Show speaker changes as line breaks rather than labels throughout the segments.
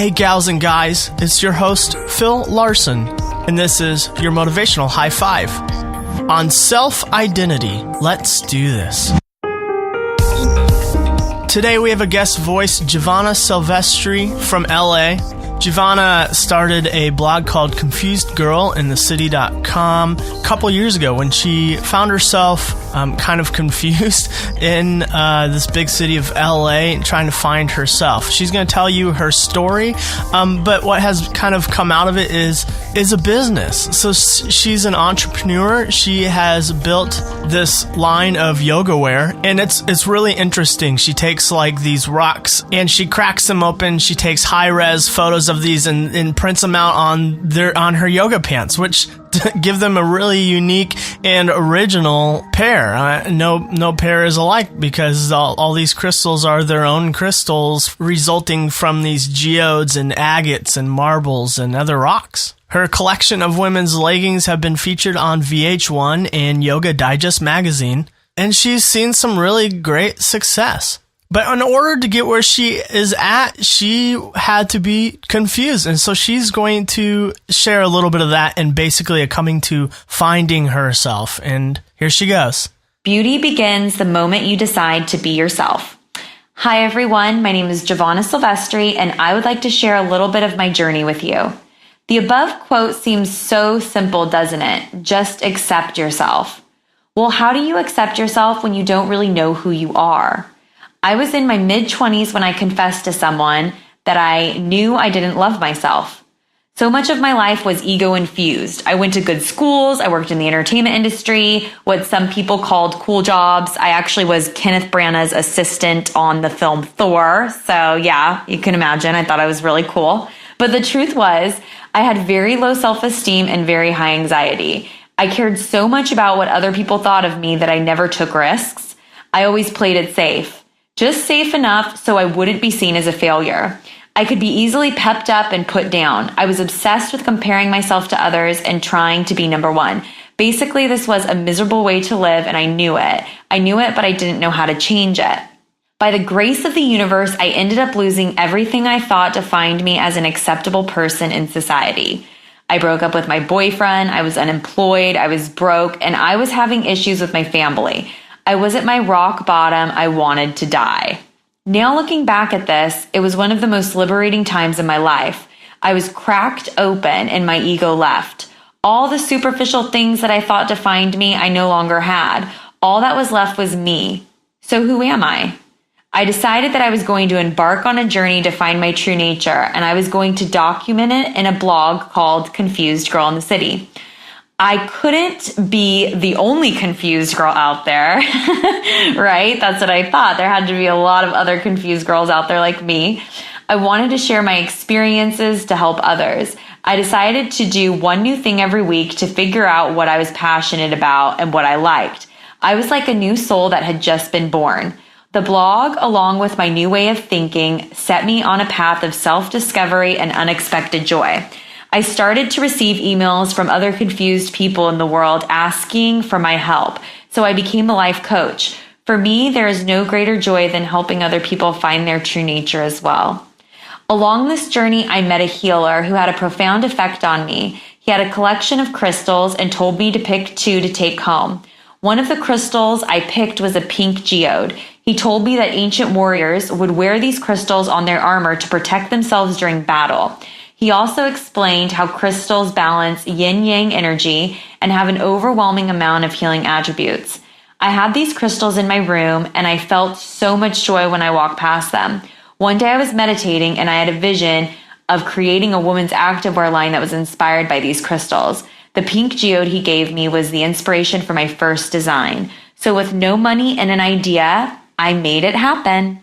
Hey gals and guys, it's your host, Phil Larson, and this is your Motivational High Five. On self-identity, let's do this. Today we have a guest voice, Giovanna Silvestre from LA. Giovanna started a blog called ConfusedGirlInTheCity.com a couple years ago when she found herself kind of confused in this big city of LA trying to find herself. She's going to tell you her story, but what has kind of come out of it is a business. So she's an entrepreneur. She has built this line of yoga wear, and it's really interesting. She takes like these rocks and she cracks them open. She takes high-res photos of these and prints them out on her yoga pants, which give them a really unique and original pair. No pair is alike because all these crystals are their own crystals resulting from these geodes and agates and marbles and other rocks. Her collection of women's leggings have been featured on VH1 and Yoga Digest magazine, and she's seen some really great success. But in order to get where she is at, she had to be confused. And so she's going to share a little bit of that and basically coming to finding herself. And here she goes.
Beauty begins the moment you decide to be yourself. Hi, everyone. My name is Giovanna Silvestre, and I would like to share a little bit of my journey with you. The above quote seems so simple, doesn't it? Just accept yourself. Well, how do you accept yourself when you don't really know who you are? I was in my mid-20s when I confessed to someone that I knew I didn't love myself. So much of my life was ego-infused. I went to good schools. I worked in the entertainment industry, what some people called cool jobs. I actually was Kenneth Branagh's assistant on the film Thor. So yeah, you can imagine. I thought I was really cool. But the truth was, I had very low self-esteem and very high anxiety. I cared so much about what other people thought of me that I never took risks. I always played it safe. Just safe enough so I wouldn't be seen as a failure. I could be easily pepped up and put down. I was obsessed with comparing myself to others and trying to be number one. Basically, this was a miserable way to live, and I knew it. But I didn't know how to change it. By the grace of the universe, I ended up losing everything I thought defined me as an acceptable person in society. I broke up with my boyfriend, I was unemployed, I was broke, and I was having issues with my family. I was at my rock bottom. I wanted to die. Now looking back at this, it was one of the most liberating times in my life. I was cracked open and my ego left. All the superficial things that I thought defined me, I no longer had. All that was left was me. So who am I? I decided that I was going to embark on a journey to find my true nature, and I was going to document it in a blog called Confused Girl in the City. I couldn't be the only confused girl out there, right? That's what I thought. There had to be a lot of other confused girls out there like me. I wanted to share my experiences to help others. I decided to do one new thing every week to figure out what I was passionate about and what I liked. I was like a new soul that had just been born. The blog, along with my new way of thinking, set me on a path of self-discovery and unexpected joy. I started to receive emails from other confused people in the world asking for my help, so I became a life coach. For me, there is no greater joy than helping other people find their true nature as well. Along this journey, I met a healer who had a profound effect on me. He had a collection of crystals and told me to pick 2 to take home. One of the crystals I picked was a pink geode. He told me that ancient warriors would wear these crystals on their armor to protect themselves during battle. He also explained how crystals balance yin-yang energy and have an overwhelming amount of healing attributes. I had these crystals in my room, and I felt so much joy when I walked past them. One day I was meditating, and I had a vision of creating a woman's activewear line that was inspired by these crystals. The pink geode he gave me was the inspiration for my first design. So with no money and an idea, I made it happen.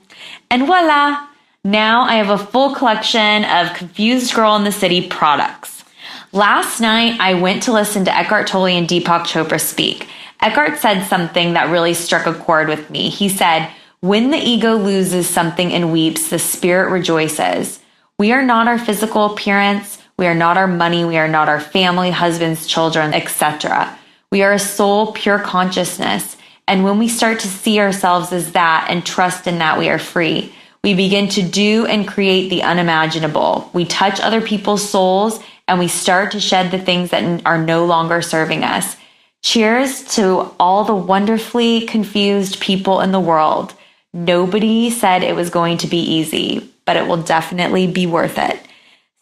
And voila! Now I have a full collection of Confused Girl in the City products. Last night, I went to listen to Eckhart Tolle and Deepak Chopra speak. Eckhart said something that really struck a chord with me. He said, "When the ego loses something and weeps, the spirit rejoices." We are not our physical appearance. We are not our money. We are not our family, husbands, children, etc. We are a soul, pure consciousness. And when we start to see ourselves as that and trust in that, we are free. We begin to do and create the unimaginable. We touch other people's souls and we start to shed the things that are no longer serving us. Cheers to all the wonderfully confused people in the world. Nobody said it was going to be easy, but it will definitely be worth it.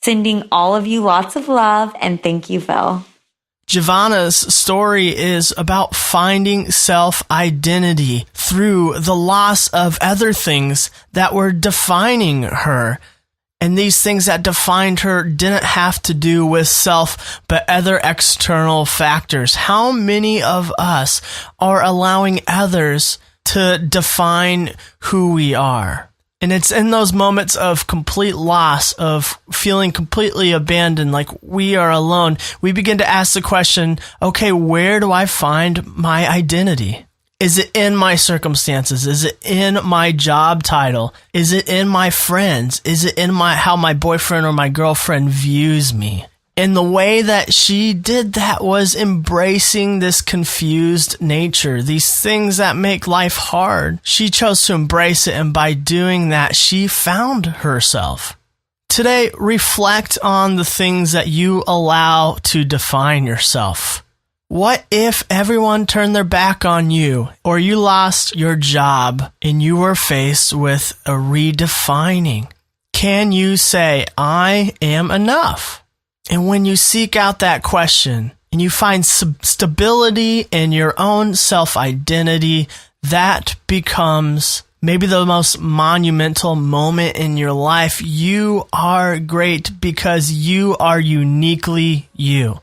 Sending all of you lots of love, and thank you, Phil.
Giovanna's story is about finding self-identity through the loss of other things that were defining her. And these things that defined her didn't have to do with self, but other external factors. How many of us are allowing others to define who we are? And it's in those moments of complete loss, of feeling completely abandoned, like we are alone, we begin to ask the question, okay, where do I find my identity? Is it in my circumstances? Is it in my job title? Is it in my friends? Is it in how my boyfriend or my girlfriend views me? And the way that she did that was embracing this confused nature, these things that make life hard. She chose to embrace it, and by doing that, she found herself. Today, reflect on the things that you allow to define yourself. What if everyone turned their back on you, or you lost your job and you were faced with a redefining? Can you say, I am enough? And when you seek out that question and you find stability in your own self-identity, that becomes maybe the most monumental moment in your life. You are great because you are uniquely you.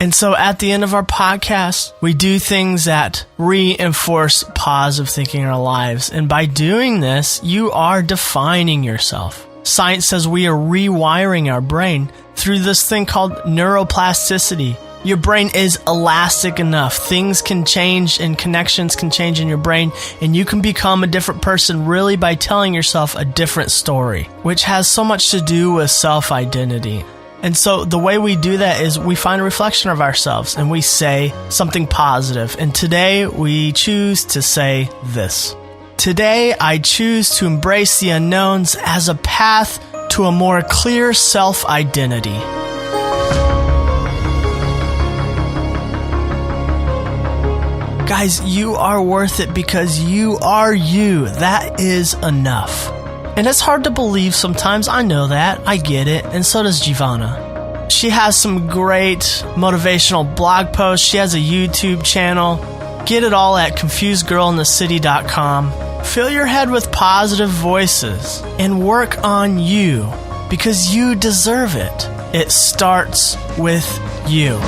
And so at the end of our podcast, we do things that reinforce positive thinking in our lives. And by doing this, you are defining yourself. Science says we are rewiring our brain through this thing called neuroplasticity. Your brain is elastic enough. Things can change and connections can change in your brain, and you can become a different person really by telling yourself a different story, which has so much to do with self-identity. And so the way we do that is we find a reflection of ourselves and we say something positive. And today we choose to say this. Today I choose to embrace the unknowns as a path to a more clear self-identity. Guys, you are worth it because you are you. That is enough. And it's hard to believe sometimes. I know that. I get it. And so does Giovanna. She has some great motivational blog posts. She has a YouTube channel. Get it all at confusedgirlinthecity.com. Fill your head with positive voices and work on you because you deserve it. It starts with you.